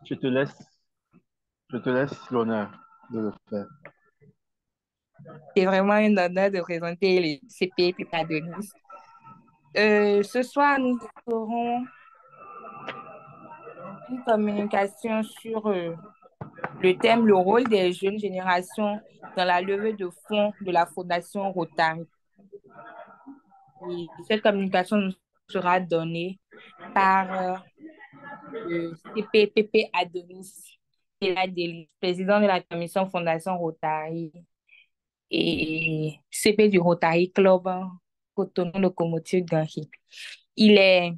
Je te laisse, je te laisse l'honneur de le faire. C'est vraiment un honneur de présenter le CP Adonis. Ce soir, nous aurons une communication sur le thème le rôle des jeunes générations dans la levée de fonds de la Fondation Rotary. Et cette communication nous sera donnée par le CPPP Adonis Delis, président de la commission Fondation Rotary et CP du Rotary Club Cotonou Locomotive Gangi. Il est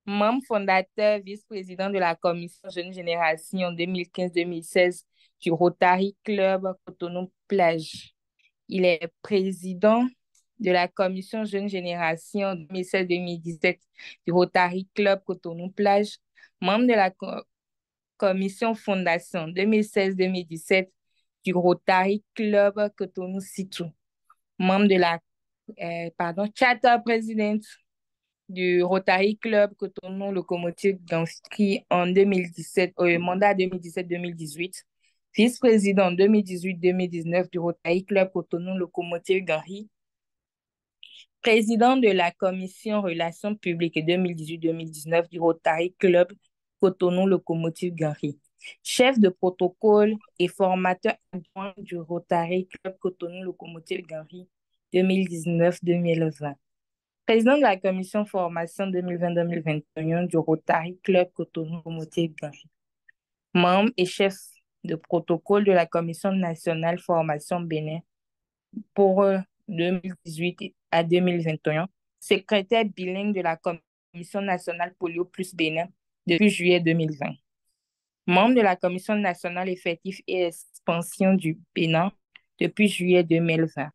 membre fondateur, vice-président de la commission Jeune Génération 2015-2016 du Rotary Club Cotonou Plage. Il est président de la commission Jeune Génération 2016-2017 du Rotary Club Cotonou Plage, membre de la commission Fondation 2016-2017 du Rotary Club Cotonou Sitou, membre de la charter président du Rotary Club Cotonou Locomotive Ganski en 2017, au mandat 2017-2018, vice-président 2018-2019 du Rotary Club Cotonou Locomotive Ganri, président de la commission Relations publiques 2018-2019 du Rotary Club Cotonou Locomotive Ganri, chef de protocole et formateur adjoint du Rotary Club Cotonou Locomotive Ganri 2019-2020. Président de la commission formation 2020-2021 du Rotary Club Cotonou Locomotive Ganri. Membre et chef de protocole de la commission nationale formation Bénin pour 2018 à 2021. Secrétaire bilingue de la commission nationale Polio plus Bénin depuis juillet 2020. Membre de la commission nationale effectif et expansion du Bénin depuis juillet 2020.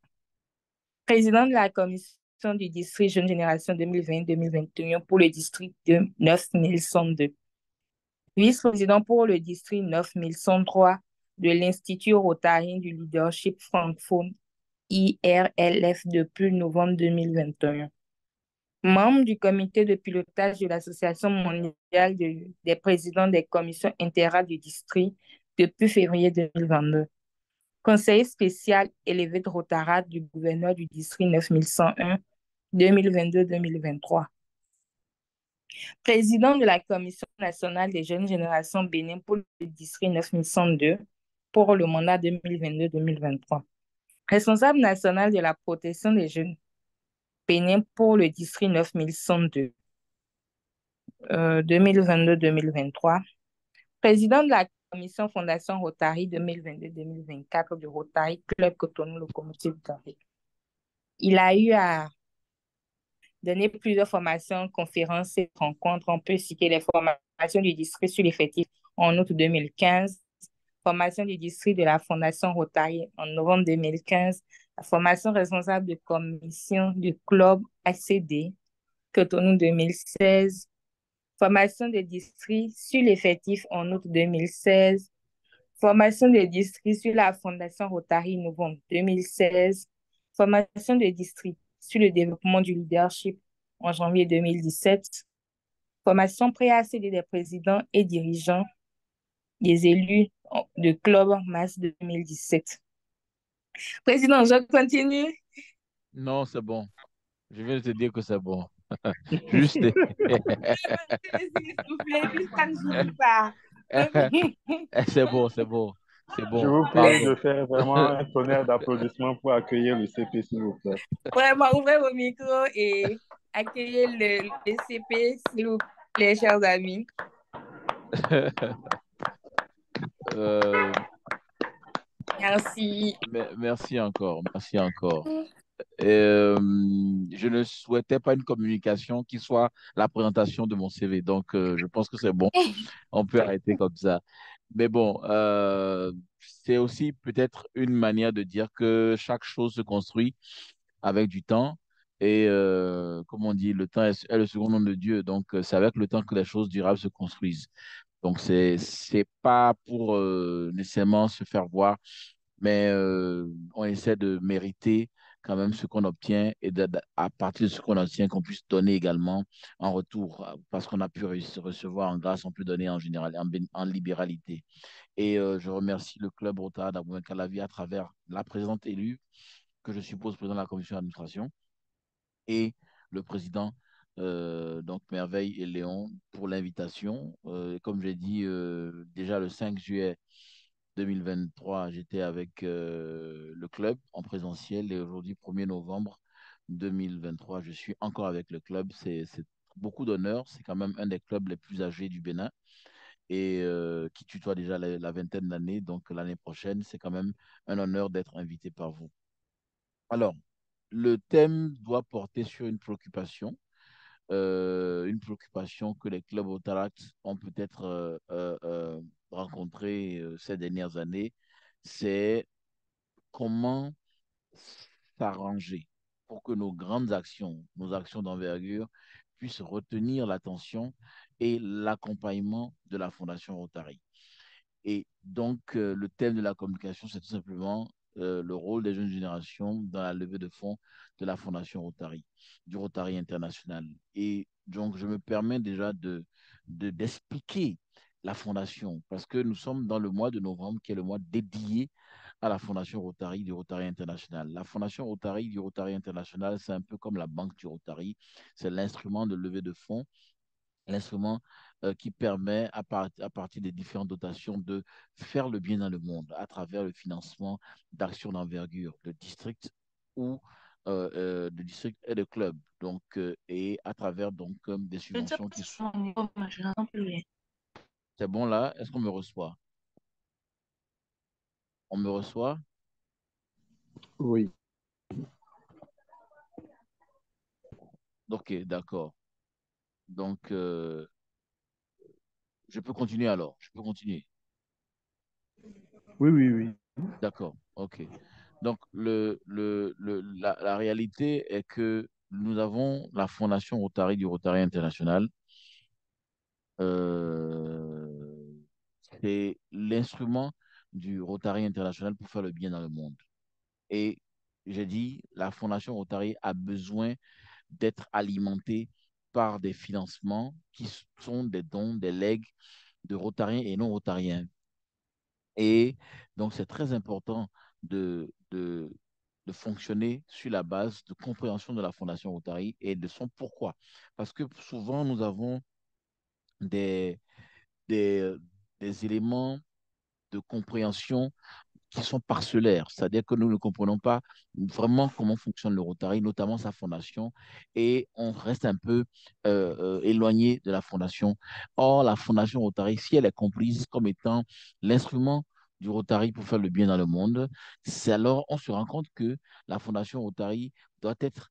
Président de la commission du district Jeune Génération 2020-2021 pour le district de 9102. Vice-président pour le district 9103 de l'Institut Rotarien du Leadership francophone IRLF depuis novembre 2021. Membre du comité de pilotage de l'Association mondiale des présidents des commissions intégrales du district depuis février 2022. Conseiller spécial élevé de Rotarat du gouverneur du district 9101 2022-2023. Président de la Commission nationale des jeunes générations Bénin pour le district 9102 pour le mandat 2022-2023. Responsable national de la protection des jeunes Bénin pour le district 9102 2022-2023. Président de la Commission Fondation Rotary 2022-2024 du Rotary Club Cotonou Locomotive Ganri. Il a eu à donner plusieurs formations, conférences et rencontres. On peut citer les formations du district sur l'effectif en août 2015, formation du district de la Fondation Rotary en novembre 2015, la formation responsable de commission du club ACD, Cotonou 2016, formation de district sur l'effectif en août 2016, formation de district sur la Fondation Rotary novembre 2016, formation de district sur le développement du leadership en janvier 2017, formation pré-ACD des présidents et dirigeants des élus de club en mars 2017. Président, je continue. Non, c'est bon. Je viens de te dire que c'est bon. Juste. S'il vous plaît, puis ça ne finit pas. C'est bon, c'est bon. C'est Je bon. vous prie Pardon. de faire vraiment un tonnerre d'applaudissements pour accueillir le CP, s'il vous plaît. Vraiment, ouvrez vos micros et accueillez le CP, s'il vous plaît, chers amis. Euh, Merci. Merci encore. Merci encore. Je ne souhaitais pas une communication qui soit la présentation de mon CV. Donc, je pense que c'est bon. On peut arrêter comme ça. Mais bon, c'est aussi peut-être une manière de dire que chaque chose se construit avec du temps. Et comme on dit, le temps est le second nom de Dieu. Donc, c'est avec le temps que les choses durables se construisent. Donc, c'est pas pour nécessairement se faire voir, mais on essaie de mériter quand même ce qu'on obtient et à partir de ce qu'on obtient, qu'on puisse donner également en retour. Parce qu'on a pu recevoir en grâce, on peut donner en général, en libéralité. Et je remercie le club Rotary d'Abou-Calavi à travers la présidente élue, que je suppose président de la commission d'administration, et le président, donc Merveille et Léon, pour l'invitation. Comme j'ai dit, déjà le 5 juillet 2023, j'étais avec le club en présentiel et aujourd'hui, 1er novembre 2023, je suis encore avec le club. C'est beaucoup d'honneur. C'est quand même un des clubs les plus âgés du Bénin et qui tutoie déjà la vingtaine d'années. Donc l'année prochaine, c'est quand même un honneur d'être invité par vous. Alors, le thème doit porter sur une préoccupation que les clubs Otaract ont peut-être rencontrée ces dernières années, c'est comment s'arranger pour que nos grandes actions, nos actions d'envergure, puissent retenir l'attention et l'accompagnement de la Fondation Rotary. Et donc, le thème de la communication, c'est tout simplement le rôle des jeunes générations dans la levée de fonds de la Fondation Rotary, du Rotary International. Et donc, je me permets déjà d'expliquer la Fondation, parce que nous sommes dans le mois de novembre, qui est le mois dédié à la Fondation Rotary du Rotary International. La Fondation Rotary du Rotary International, c'est un peu comme la banque du Rotary, c'est l'instrument de levée de fonds, l'instrument qui permet, à partir des différentes dotations, de faire le bien dans le monde à travers le financement d'actions d'envergure de districts ou de districts et de clubs. Donc, et à travers donc des Je ne sais subventions pas qui si sont. c'est mon niveau, mais je n'entends plus rien. C'est bon là? Est-ce qu'on me reçoit? On me reçoit? Oui. Ok, d'accord. Donc, je peux continuer alors. Je peux continuer. Oui, oui, oui. D'accord, ok. Donc, la réalité est que nous avons la Fondation Rotary du Rotary International. Euh, c'est l'instrument du Rotary International pour faire le bien dans le monde. Et j'ai dit, la Fondation Rotary a besoin d'être alimentée par des financements qui sont des dons, des legs de Rotariens et non-Rotariens. Et donc, c'est très important de fonctionner sur la base de compréhension de la Fondation Rotary et de son pourquoi. Parce que souvent, nous avons des, des, des éléments de compréhension qui sont parcellaires, c'est-à-dire que nous ne comprenons pas vraiment comment fonctionne le Rotary, notamment sa fondation, et on reste un peu éloigné de la fondation. Or, la fondation Rotary, si elle est comprise comme étant l'instrument du Rotary pour faire le bien dans le monde, c'est alors on se rend compte que la fondation Rotary doit être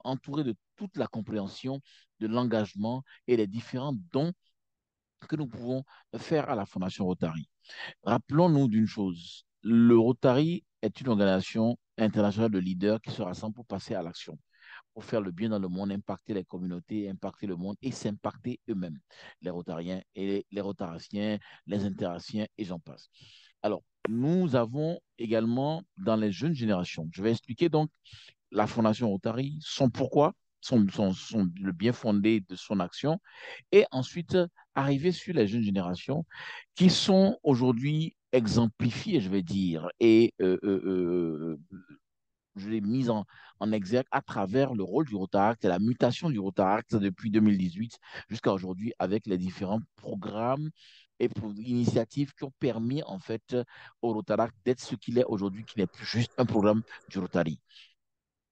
entourée de toute la compréhension de l'engagement et des différents dons que nous pouvons faire à la fondation Rotary. Rappelons-nous d'une chose, le Rotary est une organisation internationale de leaders qui se rassemblent pour passer à l'action, pour faire le bien dans le monde, impacter les communautés, impacter le monde et s'impacter eux-mêmes, les Rotariens et les Rotaraciens, les Interaciens et j'en passe. Alors, nous avons également dans les jeunes générations, je vais expliquer donc la Fondation Rotary, son pourquoi, le bien fondé de son action, et ensuite arriver sur les jeunes générations qui sont aujourd'hui exemplifiées, je vais dire, et je l'ai mise en exergue à travers le rôle du Rotaract et la mutation du Rotaract depuis 2018 jusqu'à aujourd'hui avec les différents programmes et initiatives qui ont permis en fait au Rotaract d'être ce qu'il est aujourd'hui, qui n'est plus juste un programme du Rotary.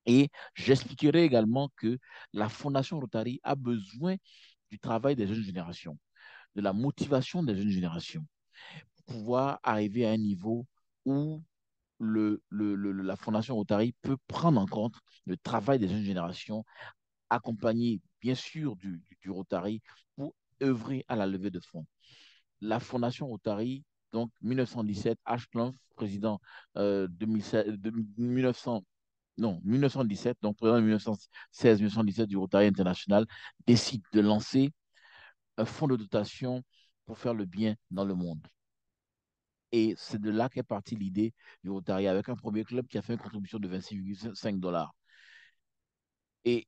Et j'expliquerai également que la Fondation Rotary a besoin du travail des jeunes générations, de la motivation des jeunes générations, pour pouvoir arriver à un niveau où la Fondation Rotary peut prendre en compte le travail des jeunes générations, accompagné bien sûr du Rotary pour œuvrer à la levée de fonds. La Fondation Rotary, donc 1917, H. Klopf, président 2016, 1900, non, 1917, donc président 1916-1917 du Rotary International, décide de lancer un fonds de dotation pour faire le bien dans le monde. Et c'est de là qu'est partie l'idée du Rotary, avec un premier club qui a fait une contribution de 26,5 $. Et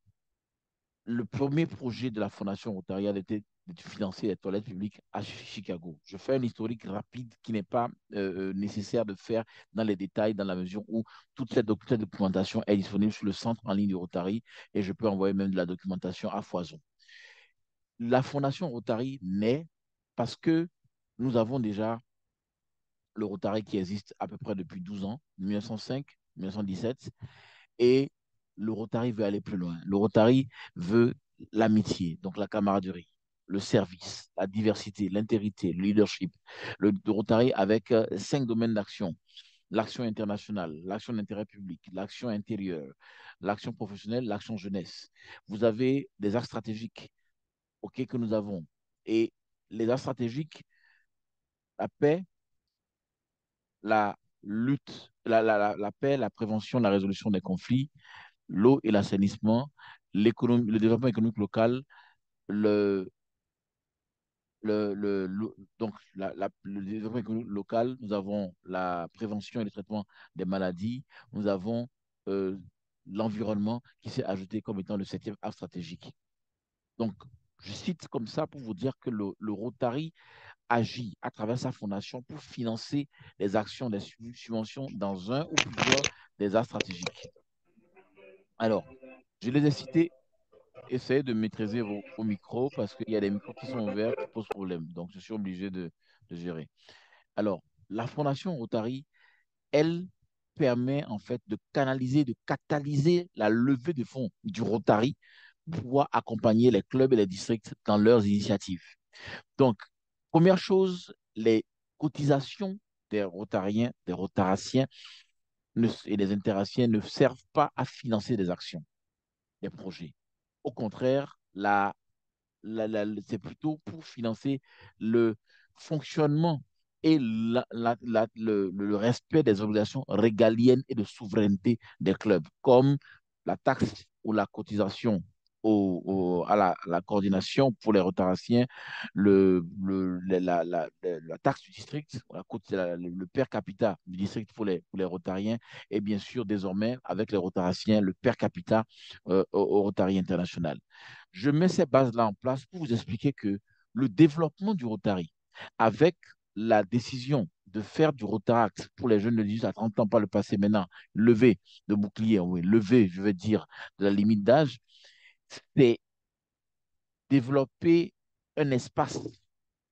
le premier projet de la Fondation Rotariale était de financer les toilettes publiques à Chicago. Je fais un historique rapide qui n'est pas nécessaire de faire dans les détails, dans la mesure où toute cette documentation est disponible sur le centre en ligne du Rotary et je peux envoyer même de la documentation à foison. La Fondation Rotary naît parce que nous avons déjà le Rotary qui existe à peu près depuis 12 ans, 1905, 1917, et le Rotary veut aller plus loin. Le Rotary veut l'amitié, donc la camaraderie, le service, la diversité, l'intégrité, le leadership. Le Rotary avec 5 domaines d'action. L'action internationale, l'action d'intérêt public, l'action intérieure, l'action professionnelle, l'action jeunesse. Vous avez des axes stratégiques, OK, que nous avons. Et les axes stratégiques, la paix, la lutte, la paix, la prévention, la résolution des conflits, l'eau et l'assainissement, l'économie, le développement économique local, le, donc le développement économique local, nous avons la prévention et le traitement des maladies, nous avons euh, l'environnement qui s'est ajouté comme étant le septième axe stratégique. Donc, je cite comme ça pour vous dire que le Rotary agit à travers sa fondation pour financer les actions, les subventions dans un ou plusieurs des axes stratégiques. Alors, je les ai cités. Essayez de maîtriser vos micros parce qu'il y a des micros qui sont ouverts qui posent problème. Donc, je suis obligé de gérer. Alors, la Fondation Rotary, elle permet en fait de canaliser, de catalyser la levée de fonds du Rotary pour pouvoir accompagner les clubs et les districts dans leurs initiatives. Donc, première chose, les cotisations des Rotariens, des Rotaraciens et des Interaciens ne servent pas à financer des actions, des projets. Au contraire, c'est plutôt pour financer le fonctionnement et le respect des obligations régaliennes et de souveraineté des clubs, comme la taxe ou la cotisation à la coordination pour les Rotaraciens, la taxe du district, le per capita du district pour les Rotariens, et bien sûr, désormais, avec les Rotaraciens, le per capita au Rotary international. Je mets ces bases-là en place pour vous expliquer que le développement du Rotary, avec la décision de faire du Rotaract pour les jeunes de 18 à 30 ans, pas le passé maintenant, lever de bouclier, oui, lever, je veux dire, de la limite d'âge, c'est développer un espace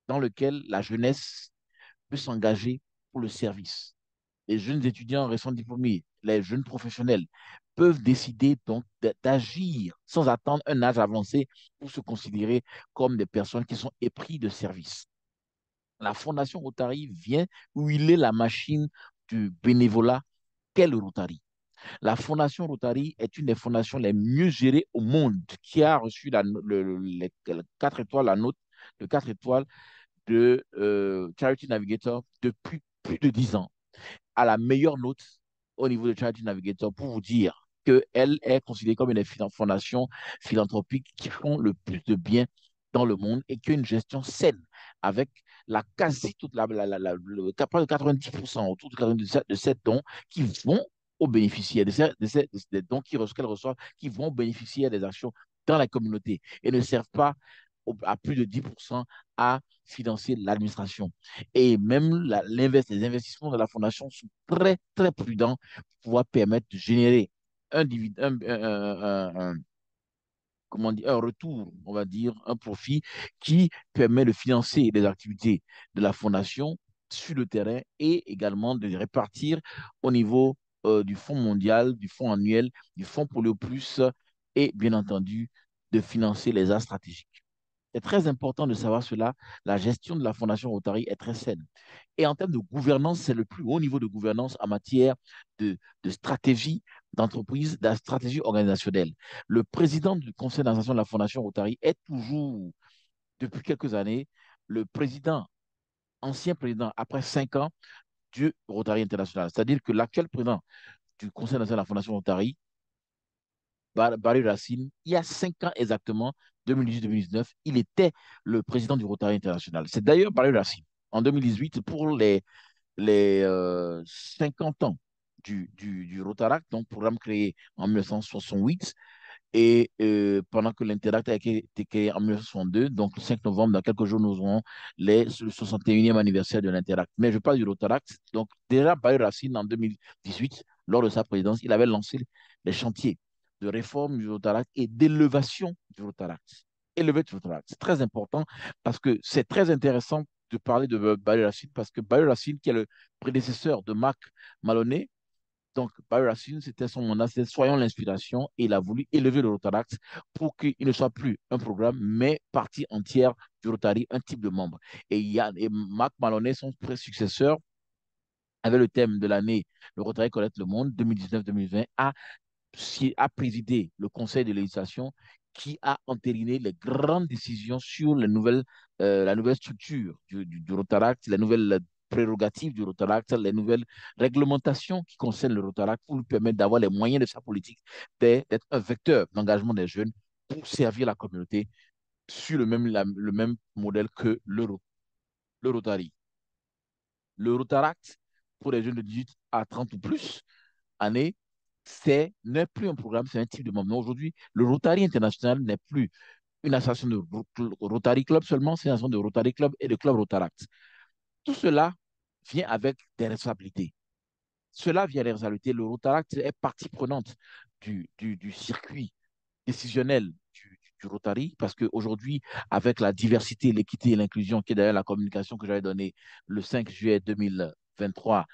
dans lequel la jeunesse peut s'engager pour le service. Les jeunes étudiants récents diplômés, les jeunes professionnels peuvent décider donc d'agir sans attendre un âge avancé pour se considérer comme des personnes qui sont épris de service. La Fondation Rotary vient huiler la machine du bénévolat qu'est le Rotary. La Fondation Rotary est une des fondations les mieux gérées au monde qui a reçu les 4 étoiles, la note de 4 étoiles de Charity Navigator depuis plus de 10 ans, à la meilleure note au niveau de Charity Navigator pour vous dire qu'elle est considérée comme une des fondations philanthropiques qui font le plus de bien dans le monde et qui a une gestion saine avec la quasi toute le 90% autour de 97 de ces dons qui vont aux bénéficiaires, des dons qu'elle reçoit, qui vont bénéficier des actions dans la communauté et ne servent pas à plus de 10% à financer l'administration. Et même les investissements de la fondation sont très, très prudents pour pouvoir permettre de générer un, comment dire, un retour, on va dire, un profit qui permet de financer les activités de la fondation sur le terrain et également de les répartir au niveau du Fonds mondial, du Fonds annuel, du Fonds Polio Plus et bien entendu de financer les arts stratégiques. C'est très important de savoir cela. La gestion de la Fondation Rotary est très saine. Et en termes de gouvernance, c'est le plus haut niveau de gouvernance en matière de stratégie d'entreprise, de stratégie organisationnelle. Le président du conseil d'administration de la Fondation Rotary est toujours, depuis quelques années, le président, ancien président, après 5 ans, du Rotary International. C'est-à-dire que l'actuel président du conseil d'administration de la Fondation Rotary, Barry Racine, il y a 5 ans exactement, 2018-2019, il était le président du Rotary International. C'est d'ailleurs Barry Racine, en 2018, pour les 50 ans du Rotaract, donc programme créé en 1968, et pendant que l'Interact a été créé en 1962, donc le 5 novembre, dans quelques jours, nous aurons le 61e anniversaire de l'Interact. Mais je parle du Rotaract. Donc, déjà, Bayo Racine, en 2018, lors de sa présidence, il avait lancé les chantiers de réforme du Rotaract et d'élévation du Rotaract. Élever du Rotaract. C'est très important parce que c'est très intéressant de parler de Bayo Racine parce que Bayo Racine, qui est le prédécesseur de Marc Maloney, donc, Barry Racine, c'était son mandat, c'était soyons l'inspiration, et il a voulu élever le Rotaract pour qu'il ne soit plus un programme, mais partie entière du Rotary, un type de membre. Et Marc Maloney, son successeur, avait le thème de l'année, le Rotary connaître le monde, 2019-2020, a présidé le conseil de législation qui a entériné les grandes décisions sur la nouvelle structure du Rotaract, les nouvelles prérogatives du Rotaract, les nouvelles réglementations qui concernent le Rotaract pour lui permettre d'avoir les moyens de sa politique, d'être un vecteur d'engagement des jeunes pour servir la communauté sur le même modèle que le Rotary. Le Rotaract, pour les jeunes de 18 à 30 ou plus, année, n'est plus un programme, c'est un type de membre. Aujourd'hui, le Rotary International n'est plus une association de Rotary Club seulement, c'est une association de Rotary Club et de Club Rotaract. Tout cela vient avec des responsabilités. Cela vient des responsabilités. Le Rotaract est partie prenante du circuit décisionnel du Rotary, parce qu'aujourd'hui, avec la diversité, l'équité et l'inclusion, qui est d'ailleurs la communication que j'avais donnée le 5 juillet 2023,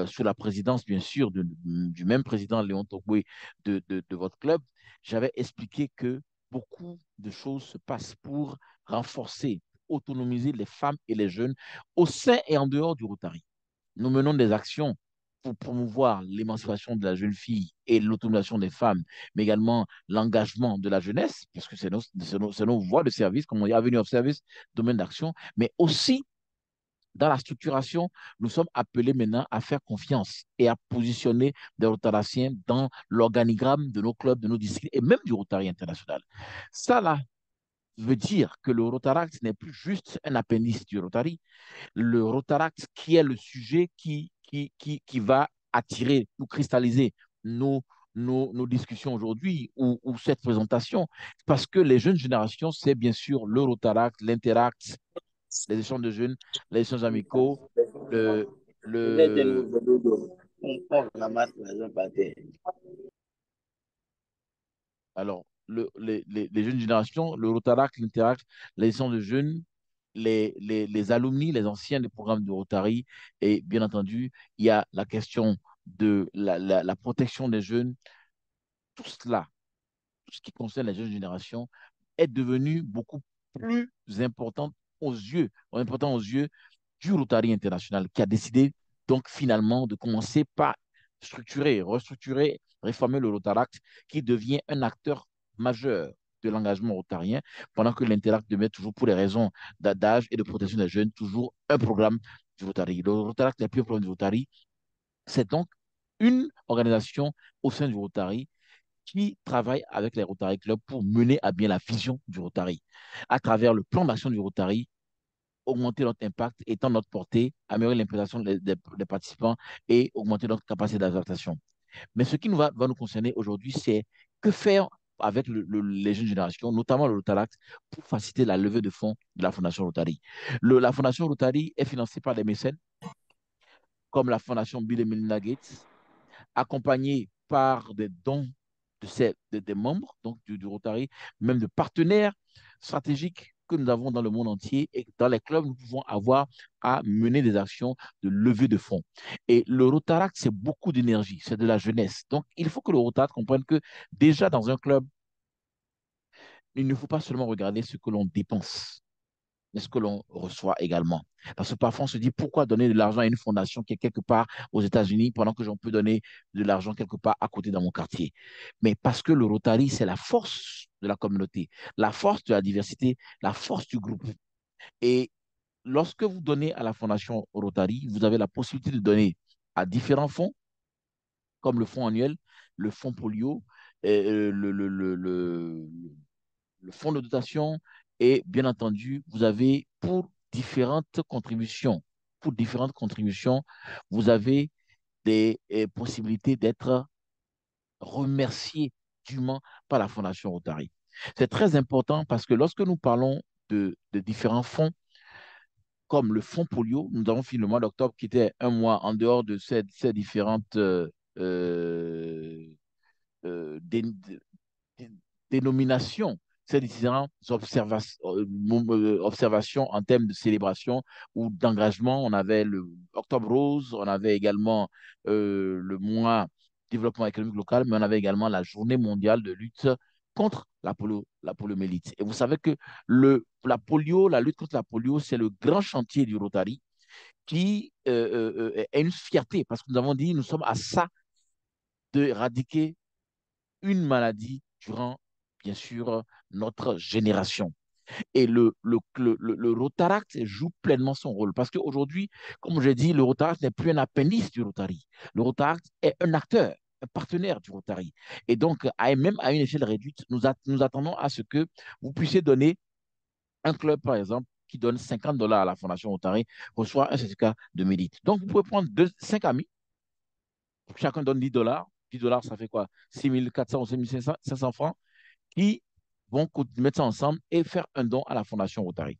sous la présidence, bien sûr, du même président Léon Togoué de votre club, j'avais expliqué que beaucoup de choses se passent pour renforcer, autonomiser les femmes et les jeunes au sein et en dehors du Rotary. Nous menons des actions pour promouvoir l'émancipation de la jeune fille et l'autonomisation des femmes, mais également l'engagement de la jeunesse, puisque c'est nos voies de service, comme on dit, avenue of service, domaine d'action, mais aussi dans la structuration, nous sommes appelés maintenant à faire confiance et à positionner des Rotaraciens dans l'organigramme de nos clubs, de nos districts et même du Rotary international. Ça, là, veut dire que le Rotaract n'est plus juste un appendice du Rotary, le Rotaract qui est le sujet qui va attirer ou cristalliser nos discussions aujourd'hui ou cette présentation. Parce que les jeunes générations, c'est bien sûr le Rotaract, l'Interact, les échanges de jeunes, les échanges amicaux, le, le, alors, les jeunes générations, le Rotaract, l'Interact, les échanges de jeunes, les alumni, les anciens des programmes de Rotary, et bien entendu, il y a la question de la protection des jeunes. Tout cela, tout ce qui concerne les jeunes générations, est devenu beaucoup plus important aux yeux du Rotary international, qui a décidé donc finalement de commencer par structurer, restructurer, réformer le Rotaract, qui devient un acteur majeur de l'engagement rotarien, pendant que l'Interact demeure toujours, pour les raisons d'âge et de protection des jeunes, toujours un programme du Rotary. Le Rotaract n'est plus un programme du Rotary, c'est donc une organisation au sein du Rotary qui travaille avec les Rotary Clubs pour mener à bien la vision du Rotary. À travers le plan d'action du Rotary, augmenter notre impact, étendre notre portée, améliorer l'implication des participants et augmenter notre capacité d'adaptation. Mais ce qui va nous concerner aujourd'hui, c'est que faire avec les jeunes générations, notamment le Rotaract, pour faciliter la levée de fonds de la Fondation Rotary. La Fondation Rotary est financée par des mécènes, comme la Fondation Bill et Melinda Gates, accompagnée par des dons des membres donc du Rotary, même de partenaires stratégiques que nous avons dans le monde entier et dans les clubs, nous pouvons avoir à mener des actions de levée de fonds. Et le Rotaract, c'est beaucoup d'énergie, c'est de la jeunesse. Donc, il faut que le Rotaract comprenne que déjà dans un club, il ne faut pas seulement regarder ce que l'on dépense, mais ce que l'on reçoit également. Parce que parfois, on se dit, pourquoi donner de l'argent à une fondation qui est quelque part aux États-Unis pendant que j'en peux donner de l'argent quelque part à côté dans mon quartier? Mais parce que le Rotary, c'est la force de la communauté, la force de la diversité, la force du groupe. Et lorsque vous donnez à la fondation Rotary, vous avez la possibilité de donner à différents fonds, comme le fonds annuel, le fonds polio, le fonds de dotation, et bien entendu, vous avez pour différentes contributions pour différentes contributions, vous avez des possibilités d'être remercié dûment par la Fondation Rotary. C'est très important parce que lorsque nous parlons de différents fonds, comme le fonds polio, nous avons fini le mois d'octobre qui était un mois en dehors de ces différentes euh, dé- dé- dénominations, ces différentes observations en termes de célébration ou d'engagement. On avait le Octobre Rose, on avait également le mois développement économique local, mais on avait également la journée mondiale de lutte contre la poliomyélite. Et vous savez que la lutte contre la polio, c'est le grand chantier du Rotary qui est une fierté parce que nous avons dit, nous sommes à ça d'éradiquer une maladie durant, bien sûr, notre génération. Et le Rotaract joue pleinement son rôle. Parce qu'aujourd'hui, comme je dit, le Rotaract n'est plus un appendice du Rotary. Le Rotaract est un acteur, un partenaire du Rotary. Et donc, même à une échelle réduite, nous attendons à ce que vous puissiez donner un club, par exemple, qui donne $50 à la Fondation Rotary, reçoit un certificat de mérite. Donc, vous pouvez prendre 5 amis, chacun donne $10. $10, ça fait quoi? 6 400 ou 500 francs qui vont mettre ça ensemble et faire un don à la Fondation Rotary.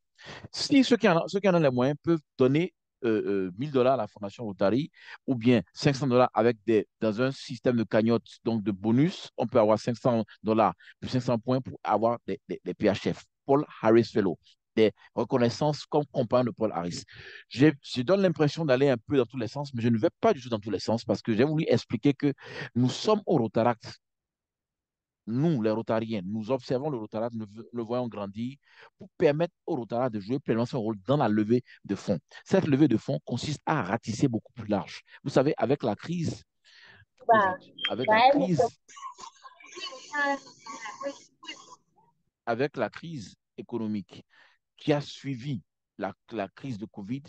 Si ceux qui en ont les moyens peuvent donner $1000 à la Fondation Rotary ou bien $500 dans un système de cagnotte, donc de bonus, on peut avoir $500 plus 500 points pour avoir des PHF. Paul Harris Fellow, des reconnaissances comme compagnon de Paul Harris. Je donne l'impression d'aller un peu dans tous les sens, mais je ne vais pas du tout dans tous les sens parce que j'ai voulu expliquer que nous sommes au Rotaract, nous, les Rotariens, nous observons le Rotaract, nous le voyons grandir pour permettre au Rotaract de jouer pleinement son rôle dans la levée de fonds. Cette levée de fonds consiste à ratisser beaucoup plus large. Vous savez, avec la crise du Covid, avec la crise économique qui a suivi la crise de Covid,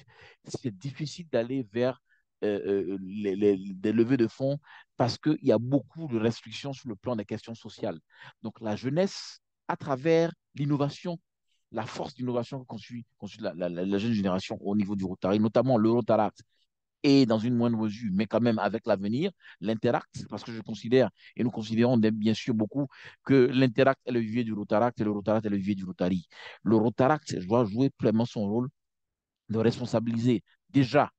c'est difficile d'aller vers des levées de fonds parce qu'il y a beaucoup de restrictions sur le plan des questions sociales. Donc, la jeunesse, à travers l'innovation, la force d'innovation que construit la jeune génération au niveau du Rotary, notamment le Rotaract, et dans une moindre mesure, mais quand même avec l'avenir, l'Interact, parce que je considère, et nous considérons bien sûr beaucoup, que l'Interact est le vivier du Rotaract et le Rotaract est le vivier du Rotary. Le Rotaract doit jouer pleinement son rôle de responsabiliser déjà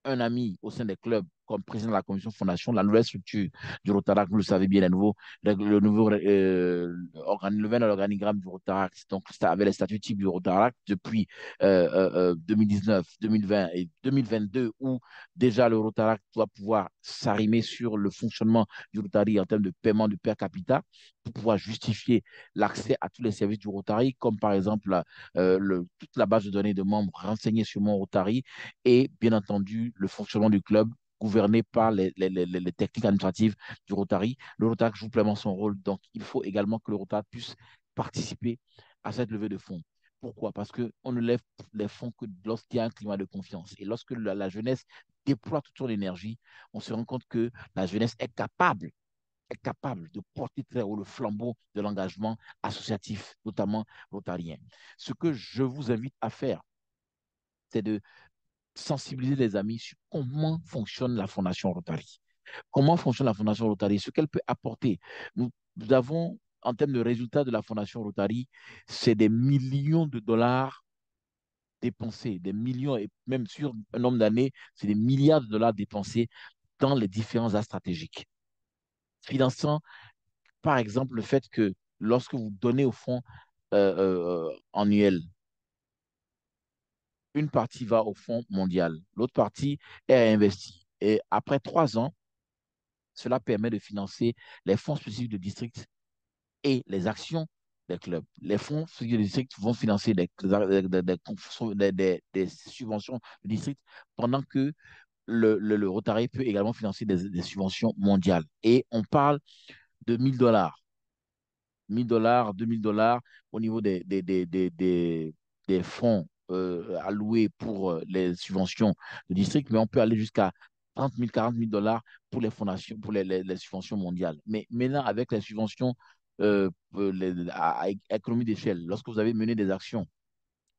un ami au sein des clubs comme président de la commission de fondation, la nouvelle structure du Rotaract, vous le savez bien, le nouvel organigramme du Rotaract, donc ça avait les statuts types du Rotaract depuis 2019, 2020 et 2022, où déjà le Rotaract doit pouvoir s'arrimer sur le fonctionnement du Rotary en termes de paiement de per capita pour pouvoir justifier l'accès à tous les services du Rotary, comme par exemple toute la base de données de membres renseignés sur mon Rotary et bien entendu le fonctionnement du club gouverné par les techniques administratives du Rotary. Le Rotary joue pleinement son rôle, donc il faut également que le Rotary puisse participer à cette levée de fonds. Pourquoi? Parce qu'on ne lève les fonds que lorsqu'il y a un climat de confiance. Et lorsque la jeunesse déploie toute son énergie, on se rend compte que la jeunesse est capable de porter très haut le flambeau de l'engagement associatif, notamment rotarien. Ce que je vous invite à faire, c'est de sensibiliser les amis sur comment fonctionne la Fondation Rotary. Comment fonctionne la Fondation Rotary, ce qu'elle peut apporter. Nous avons, en termes de résultats de la Fondation Rotary, c'est des millions de dollars dépensés, des millions, et même sur un nombre d'années, c'est des milliards de dollars dépensés dans les différents axes stratégiques. Finançant, par exemple, le fait que lorsque vous donnez au fonds annuel, une partie va au fonds mondial, l'autre partie est investie. Et après 3 ans, cela permet de financer les fonds spécifiques de district et les actions des clubs. Les fonds spécifiques de district vont financer des subventions de district pendant que le Rotary peut également financer des subventions mondiales. Et on parle de $1000. $1000, $2000 au niveau des fonds alloués pour les subventions de district, mais on peut aller jusqu'à 30 000, $40 000 pour les fondations, pour les subventions mondiales. Mais maintenant, avec les subventions à économie d'échelle, lorsque vous avez mené des actions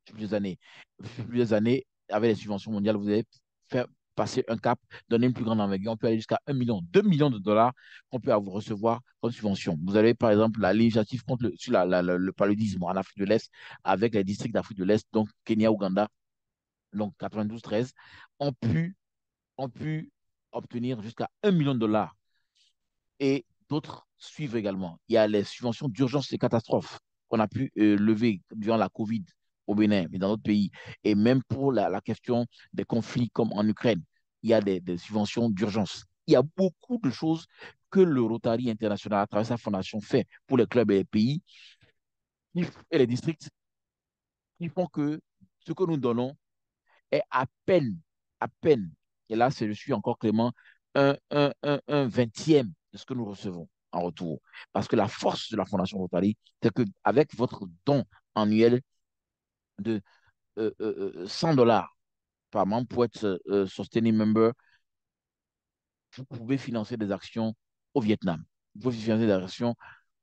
sur plusieurs années, avec les subventions mondiales, vous allez faire passer un cap, donner une plus grande envergure. On peut aller jusqu'à 1 million, 2 millions de dollars qu'on peut recevoir comme subvention. Vous avez, par exemple, la législative contre sur le paludisme en Afrique de l'Est avec les districts d'Afrique de l'Est, donc Kenya, Ouganda, donc 92-13, ont pu, ont pu obtenir jusqu'à 1 million de dollars et d'autres suivent également. Il y a les subventions d'urgence et catastrophes qu'on a pu lever durant la COVID au Bénin et dans d'autres pays. Et même pour la question des conflits comme en Ukraine, il y a des subventions d'urgence. Il y a beaucoup de choses que le Rotary International, à travers sa fondation, fait pour les clubs et les pays et les districts qui font que ce que nous donnons est à peine, et là je suis encore Clément, un vingtième de ce que nous recevons en retour. Parce que la force de la Fondation Rotary, c'est qu'avec votre don annuel de 100 dollars par membre pour être sustaining member, vous pouvez financer des actions au Vietnam, vous pouvez financer des actions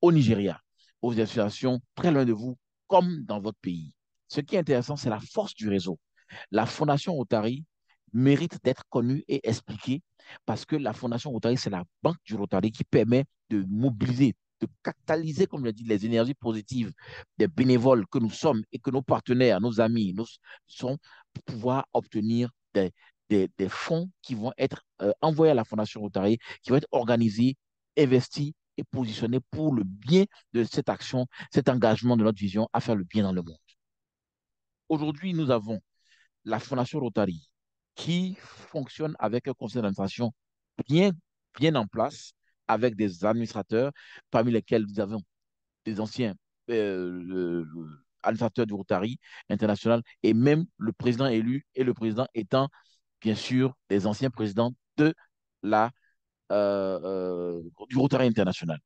au Nigeria, aux associations très loin de vous, comme dans votre pays. Ce qui est intéressant, c'est la force du réseau. La Fondation Rotary mérite d'être connue et expliquée parce que la Fondation Rotary, c'est la banque du Rotary qui permet de mobiliser, de catalyser, comme je l'ai dit, les énergies positives des bénévoles que nous sommes et que nos partenaires, nos amis, nous sont pour pouvoir obtenir des fonds qui vont être envoyés à la Fondation Rotary, qui vont être organisés, investis et positionnés pour le bien de cette action, cet engagement de notre vision à faire le bien dans le monde. Aujourd'hui, nous avons la Fondation Rotary qui fonctionne avec un conseil d'administration bien, bien en place, avec des administrateurs, parmi lesquels nous avons des anciens administrateurs du Rotary international et même le président élu et le président étant bien sûr des anciens présidents de la, du Rotary international.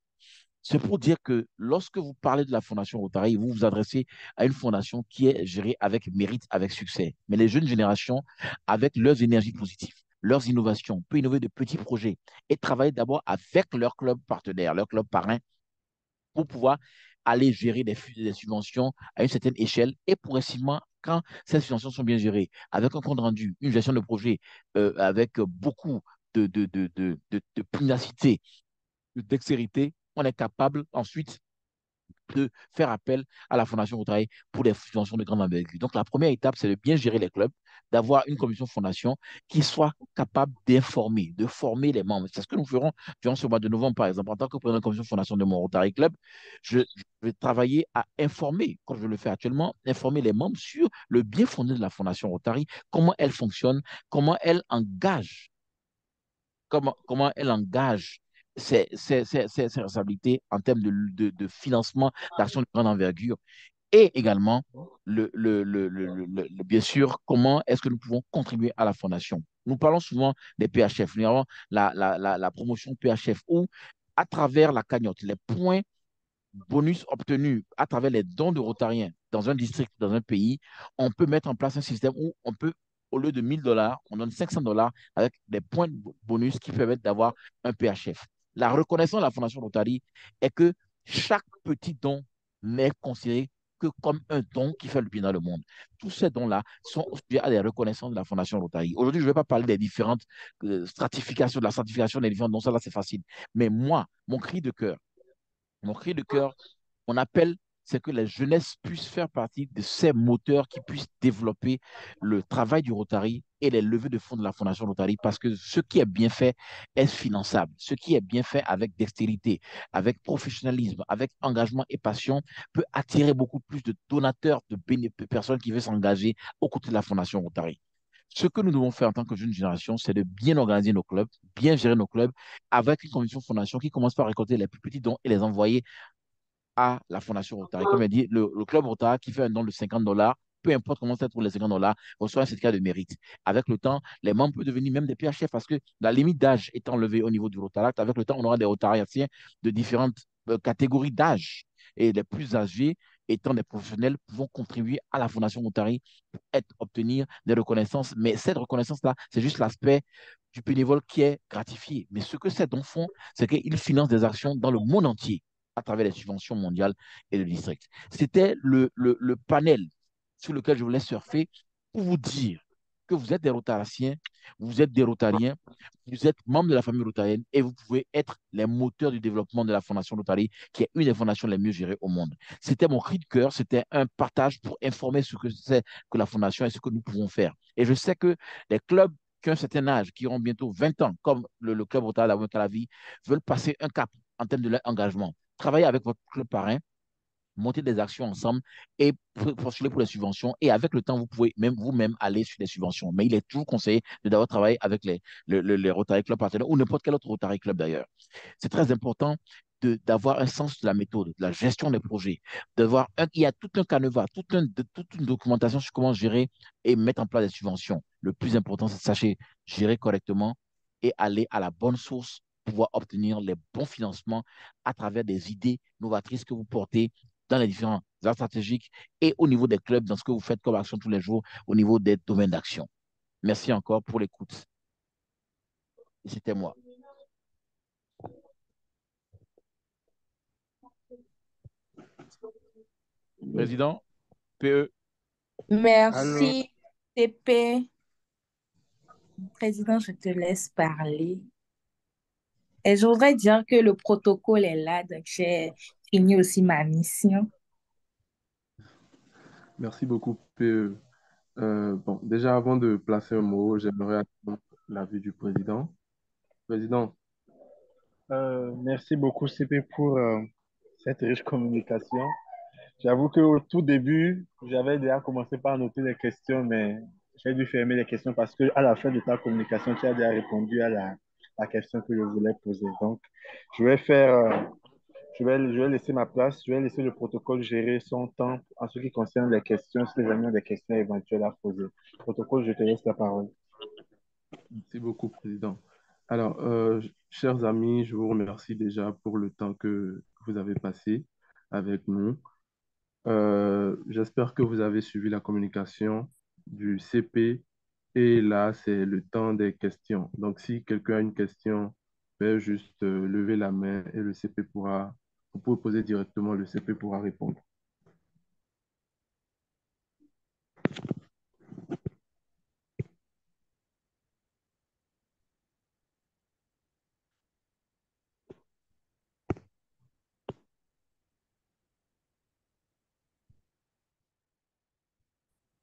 C'est pour dire que lorsque vous parlez de la Fondation Rotary, vous vous adressez à une fondation qui est gérée avec mérite, avec succès. Mais les jeunes générations, avec leurs énergies positives, leurs innovations, peuvent innover de petits projets et travailler d'abord avec leur club partenaire, leur club parrain, pour pouvoir aller gérer des subventions à une certaine échelle et progressivement, quand ces subventions sont bien gérées, avec un compte rendu, une gestion de projet, avec beaucoup de pugnacité, de dextérité, on est capable ensuite de faire appel à la Fondation Rotary pour des subventions de grande envergure. Donc, la première étape, c'est de bien gérer les clubs, d'avoir une commission fondation qui soit capable d'informer, de former les membres. C'est ce que nous ferons durant ce mois de novembre, par exemple. En tant que président de la commission fondation de mon Rotary Club, je vais travailler à informer, comme je le fais actuellement, informer les membres sur le bien fondé de la Fondation Rotary, comment elle fonctionne, comment elle engage comment elle engage ses responsabilités en termes de financement d'actions de grande envergure et également, bien sûr, comment est-ce que nous pouvons contribuer à la fondation. Nous parlons souvent des PHF, nous avons la promotion PHF où, à travers la cagnotte, les points bonus obtenus à travers les dons de Rotariens dans un district, dans un pays, on peut mettre en place un système où on peut, au lieu de 1000 dollars, on donne 500 dollars avec des points de bonus qui permettent d'avoir un PHF. La reconnaissance de la Fondation Rotary est que chaque petit don n'est considéré que comme un don qui fait le bien dans le monde. Tous ces dons-là sont sujets à des reconnaissances de la Fondation Rotary. Aujourd'hui, je ne vais pas parler des différentes stratifications, de la stratification des différents dons, ça là, c'est facile. Mais moi, mon cri de cœur, mon appel, c'est que la jeunesse puisse faire partie de ces moteurs qui puissent développer le travail du Rotary et les levées de fonds de la Fondation Rotary parce que ce qui est bien fait est finançable. Ce qui est bien fait avec dextérité, avec professionnalisme, avec engagement et passion peut attirer beaucoup plus de donateurs, de personnes qui veulent s'engager aux côtés de la Fondation Rotary. Ce que nous devons faire en tant que jeune génération, c'est de bien organiser nos clubs, bien gérer nos clubs avec une commission fondation qui commence par récolter les plus petits dons et les envoyer à la Fondation Rotary. Comme elle dit, le club Rotary qui fait un don de 50 dollars, peu importe comment c'est pour les 50 dollars, reçoit un certificat de mérite. Avec le temps, les membres peuvent devenir même des PHF parce que la limite d'âge étant levée au niveau du Rotary, avec le temps, on aura des Rotariens de différentes catégories d'âge. Et les plus âgés, étant des professionnels, pouvons contribuer à la Fondation Rotary pour obtenir des reconnaissances. Mais cette reconnaissance-là, c'est juste l'aspect du bénévole qui est gratifié. Mais ce que ces dons font, c'est qu'ils financent des actions dans le monde entier à travers les subventions mondiales et le district. C'était le panel sur lequel je voulais surfer pour vous dire que vous êtes des Rotaraciens, vous êtes des Rotariens, vous êtes membre de la famille rotarienne et vous pouvez être les moteurs du développement de la Fondation Rotary, qui est une des fondations les mieux gérées au monde. C'était mon cri de cœur, c'était un partage pour informer ce que c'est que la Fondation et ce que nous pouvons faire. Et je sais que les clubs qui ont un certain âge, qui ont bientôt 20 ans, comme le club Rotary de la vie, veulent passer un cap en termes de leur engagement. Travaillez avec votre club parrain, monter des actions ensemble et postuler pour les subventions. Et avec le temps, vous pouvez même vous-même aller sur les subventions. Mais il est toujours conseillé de d'abord travailler avec les Rotary Club partenaires ou n'importe quel autre Rotary Club d'ailleurs. C'est très important d'avoir un sens de la méthode, de la gestion des projets, il y a tout un canevas, toute une documentation sur comment gérer et mettre en place des subventions. Le plus important, c'est de savoir gérer correctement et aller à la bonne source pour pouvoir obtenir les bons financements à travers des idées novatrices que vous portez dans les différents axes stratégiques et au niveau des clubs, dans ce que vous faites comme action tous les jours, au niveau des domaines d'action. Merci encore pour l'écoute. C'était moi. Président, PE. Alors, Merci, TP. Président, je te laisse parler. Et je voudrais dire que le protocole est là, donc j'ai fini aussi ma mission. Merci beaucoup, PE. Bon, déjà, avant de placer un mot, j'aimerais attendre l'avis du président. Président, merci beaucoup, CP, pour cette riche communication. J'avoue qu'au tout début, j'avais déjà commencé par noter les questions, mais j'ai dû fermer les questions parce que à la fin de ta communication, tu as déjà répondu à la question que je voulais poser. Donc, je vais faire, je vais laisser ma place, je vais laisser le protocole gérer son temps en ce qui concerne les questions, si les amis ont des questions éventuelles à poser. Protocole, je te laisse la parole. merci beaucoup, président. Alors, chers amis, je vous remercie déjà pour le temps que vous avez passé avec nous. J'espère que vous avez suivi la communication du CP et là, c'est le temps des questions. Donc, si quelqu'un a une question, peut juste lever la main et le CP pourra, vous pouvez poser directement, le CP pourra répondre.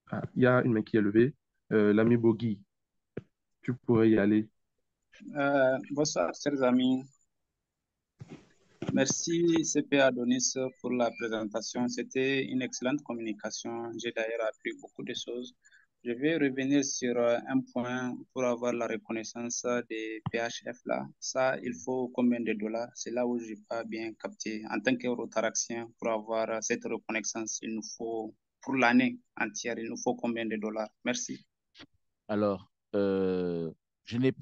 Ah, il y a une main qui est levée. L'ami Bogi, tu pourrais y aller. Bonsoir, chers amis. Merci CP Adonis pour la présentation. C'était une excellente communication. J'ai d'ailleurs appris beaucoup de choses. Je vais revenir sur un point pour avoir la reconnaissance des PHF là. Ça, il faut combien de dollars? C'est là où je n'ai pas bien capté. En tant que rotaraxien, pour avoir cette reconnaissance, il nous faut, pour l'année entière, il nous faut combien de dollars? Merci. Alors, j'ai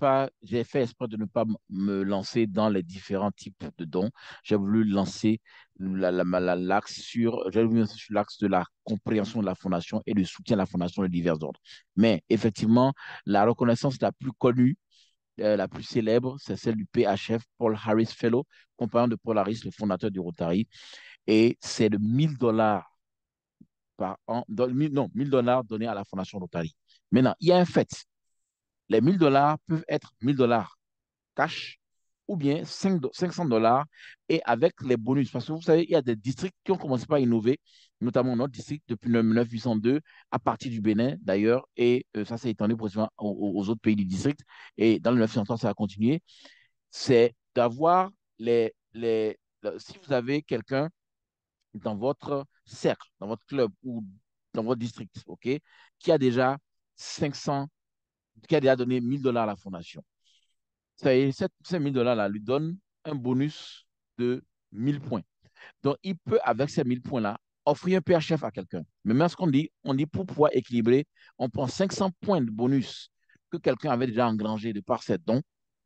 fait exprès de ne pas me lancer dans les différents types de dons. J'ai voulu lancer j'ai voulu lancer sur l'axe de la compréhension de la fondation et du soutien à la fondation de divers ordres. Mais effectivement, la reconnaissance la plus connue, la plus célèbre, c'est celle du PHF, Paul Harris Fellow, compagnon de Paul Harris, le fondateur du Rotary. Et c'est de 1000 $ par an, non, 1000 $ donnés à la fondation Rotary. Maintenant, il y a un fait. Les 1000 $ peuvent être 1000 $ cash ou bien 500 $ et avec les bonus. Parce que vous savez, il y a des districts qui ont commencé par innover, notamment notre district depuis 1802, à partir du Bénin d'ailleurs, et ça s'est étendu aux autres pays du district. Et dans le 1930, ça a continué. C'est d'avoir si vous avez quelqu'un dans votre cercle, dans votre club ou dans votre district, OK, qui a déjà 500 qui a déjà donné 1000 $ à la fondation. Ces 1000 $ là lui donnent un bonus de 1000 points. Donc, il peut, avec ces 1000 points-là, offrir un PHF à quelqu'un. Mais maintenant, ce qu'on dit, on dit pour pouvoir équilibrer, on prend 500 points de bonus que quelqu'un avait déjà engrangé de par ses dons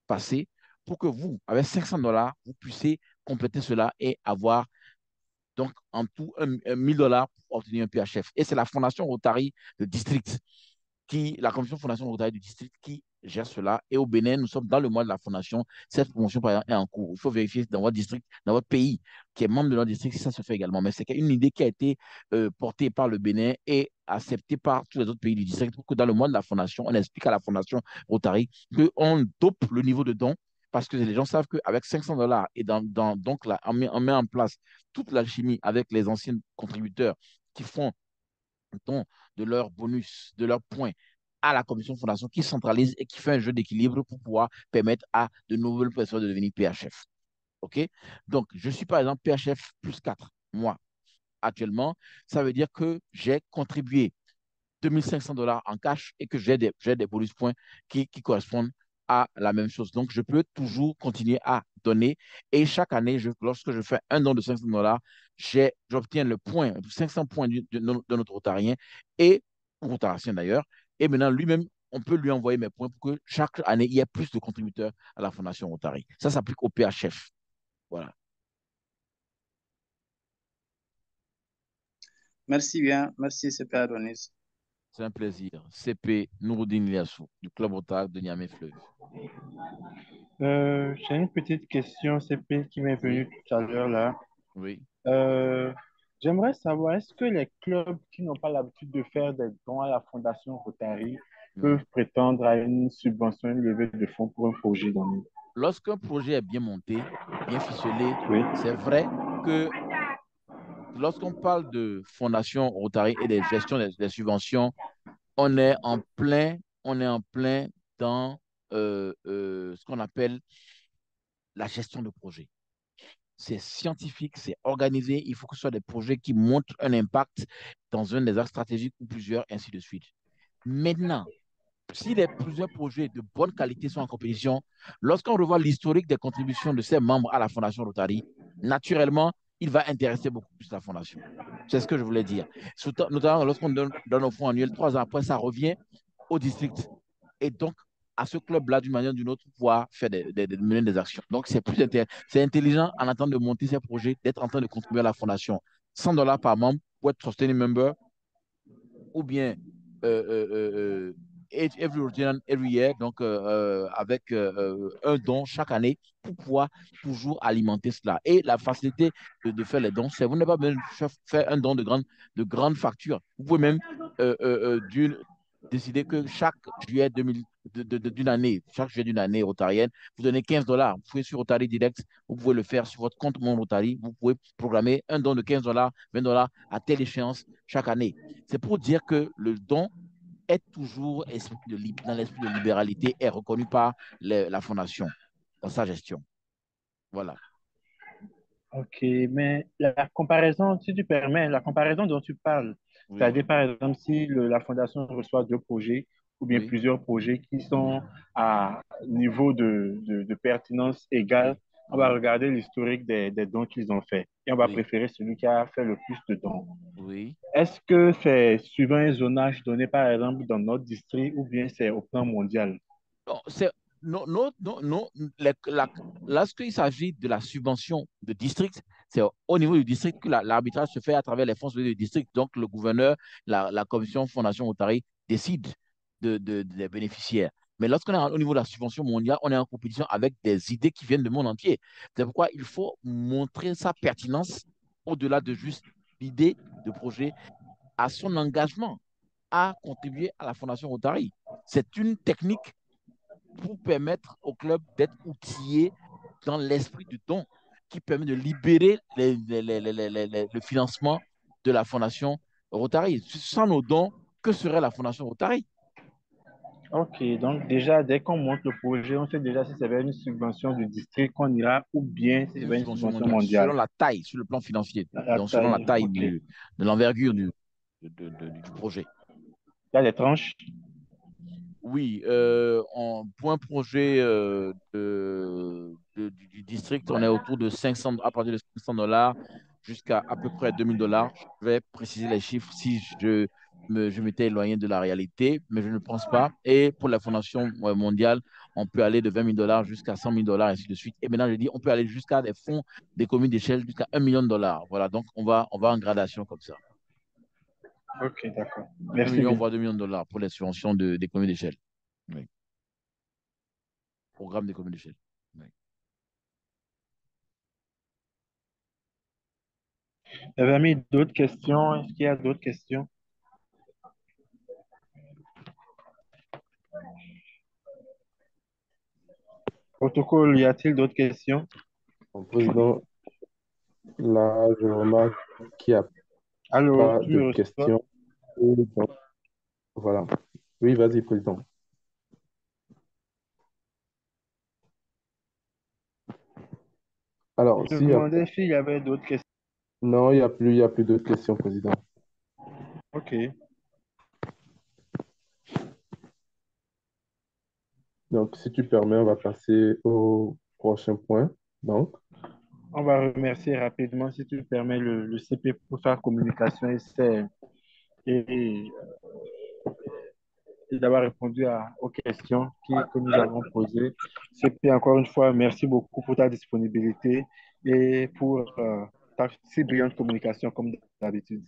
passés pour que vous, avec 500 $, vous puissiez compléter cela et avoir donc en tout 1000 $ pour obtenir un PHF. Et c'est la Fondation Rotary de District la commission Fondation Rotary du district qui gère cela. Et au Bénin, nous sommes dans le mois de la fondation. Cette promotion, par exemple, est en cours. Il faut vérifier dans votre district, dans votre pays, qui est membre de notre district, si ça se fait également. Mais c'est une idée qui a été portée par le Bénin et acceptée par tous les autres pays du district pour que dans le mois de la fondation, on explique à la fondation Rotary qu'on dope le niveau de don parce que les gens savent qu'avec $500 et donc là, on met en place toute l'alchimie avec les anciens contributeurs qui font don de leurs bonus, de leurs points à la commission fondation qui centralise et qui fait un jeu d'équilibre pour pouvoir permettre à de nouvelles personnes de devenir PHF. OK? Donc, je suis par exemple PHF plus 4, moi, actuellement. Ça veut dire que j'ai contribué $2 500 en cash et que j'ai des bonus points qui correspondent à la même chose. Donc, je peux toujours continuer à donner. Et chaque année, lorsque je fais un don de $500, j'obtiens le point, 500 points de notre Rotarien et Rotarien d'ailleurs. Et maintenant, lui-même, on peut lui envoyer mes points pour que chaque année, il y ait plus de contributeurs à la Fondation Rotary. Ça s'applique au PHF. Voilà. Merci bien. Merci, CP Adonis. C'est un plaisir. CP Nouroudine Liassou, du Club Rotary de Niamey-Fleuve. J'ai une petite question, CP, qui m'est Oui, venue tout à l'heure là. oui, Euh, J'aimerais savoir, est-ce que les clubs qui n'ont pas l'habitude de faire des dons à la Fondation Rotary oui. peuvent prétendre à une subvention, une levée de fonds pour un projet donné? Lorsqu'un projet est bien monté, bien ficelé, Oui. c'est vrai que lorsqu'on parle de fondation Rotary et des gestions des subventions, on est en plein dans ce qu'on appelle la gestion de projet. C'est scientifique, c'est organisé. Il faut que ce soit des projets qui montrent un impact dans un des axes stratégiques ou plusieurs, ainsi de suite. Maintenant, si les plusieurs projets de bonne qualité sont en compétition, lorsqu'on revoit l'historique des contributions de ses membres à la Fondation Rotary, naturellement, il va intéresser beaucoup plus la Fondation. C'est ce que je voulais dire. Notamment lorsqu'on donne au fonds annuel, 3 ans après, ça revient au district. Et donc, à ce club-là, d'une manière ou d'une autre, pouvoir faire mener des actions. Donc, c'est intelligent en attendant de monter ces projets, d'être en train de contribuer à la Fondation. $100 par membre pour être sustaining member ou bien euh, euh, every return every year, donc avec un don chaque année pour pouvoir toujours alimenter cela. Et la facilité faire les dons, c'est vous n'avez pas besoin de faire un don de grande facture. Vous pouvez même décider que chaque juillet d'une année, chaque juillet d'une année rotarienne, vous donnez $15. Vous pouvez sur Rotary Direct, vous pouvez le faire sur votre compte Mon Rotary, vous pouvez programmer un don de $15, $20 à telle échéance chaque année. C'est pour dire que le don est toujours dans l'esprit de libéralité et reconnu par la Fondation dans sa gestion. Voilà. Ok, mais la comparaison, si tu permets, la comparaison dont tu parles, Oui, c'est-à-dire par exemple si la Fondation reçoit deux projets ou bien oui, plusieurs projets qui sont à niveau de pertinence égale, oui, on va oui, regarder l'historique des dons qu'ils ont fait et on va oui, préférer celui qui a fait le plus de dons. oui. Est-ce que c'est suivant un zonage donné par exemple dans notre district ou bien c'est au plan mondial? Non, non, non, non, non, lorsqu'il s'agit de la subvention de district, c'est au niveau du district que l'arbitrage se fait à travers les fonds du district. Donc, le gouverneur, la commission Fondation Rotary décide des bénéficiaires. Mais lorsqu'on est au niveau de la subvention mondiale, on est en compétition avec des idées qui viennent du monde entier. C'est pourquoi il faut montrer sa pertinence au-delà de juste l'idée de projet à son engagement à contribuer à la Fondation Rotary. C'est une technique pour permettre au club d'être outillé dans l'esprit du don qui permet de libérer le financement de la Fondation Rotary. Sans nos dons, que serait la Fondation Rotary? Ok, donc déjà, dès qu'on monte le projet, on sait déjà si c'est vers une subvention du district qu'on ira ou bien si c'est Une vers une subvention subvention mondiale, selon mondiale. la taille, sur le plan financier, La donc selon la taille, taille ok. Il de l'envergure du projet. y a des tranches. Oui, pour un projet du district, on est autour de 500, à partir de $500 jusqu'à peu près $2000. Je vais préciser les chiffres si je m'étais éloigné de la réalité, mais je ne pense pas. Et pour la Fondation mondiale, on peut aller de $20 000 jusqu'à $100 000, ainsi de suite. Et maintenant, je dis, on peut aller jusqu'à des fonds des communes d'échelle jusqu'à $1 million. Voilà, donc on va en gradation comme ça. Ok, d'accord. 1 Merci million, bien. voire 2 millions de dollars pour les subventions d'économie d'échelle. Oui. Programme d'économie d'échelle. Oui. Mes amis, d'autres questions? Est-ce qu'il y a d'autres questions? Protocole, y a-t-il d'autres questions? Mon président, là, je remarque qu'il n'y a Allô, pas tu de me reçois? questions. Et donc, voilà. Oui, vas-y, président. Alors, Je s'il y a... demandais s'il y avait d'autres questions. Non, il y a plus d'autres questions, président. Ok. Donc, si tu permets, on va passer au prochain point. Donc, On va remercier rapidement, si tu le permets, le CP pour sa communication et, et d'avoir répondu aux questions que nous avons posées. CP, encore une fois, merci beaucoup pour ta disponibilité et pour ta si brillante communication comme d'habitude.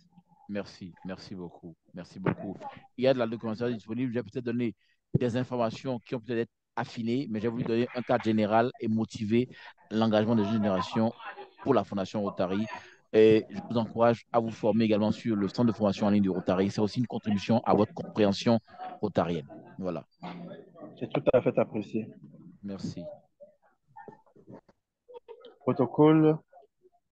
Merci, merci beaucoup. Merci beaucoup. Il y a de la documentation disponible. J'ai peut-être donné des informations qui ont peut-être été affinées, mais j'ai voulu donner un cadre général et motiver l'engagement des jeunes générations pour la Fondation Rotary. Et je vous encourage à vous former également sur le centre de formation en ligne du Rotary. C'est aussi une contribution à votre compréhension rotarienne. Voilà. C'est tout à fait apprécié. Merci. Protocole.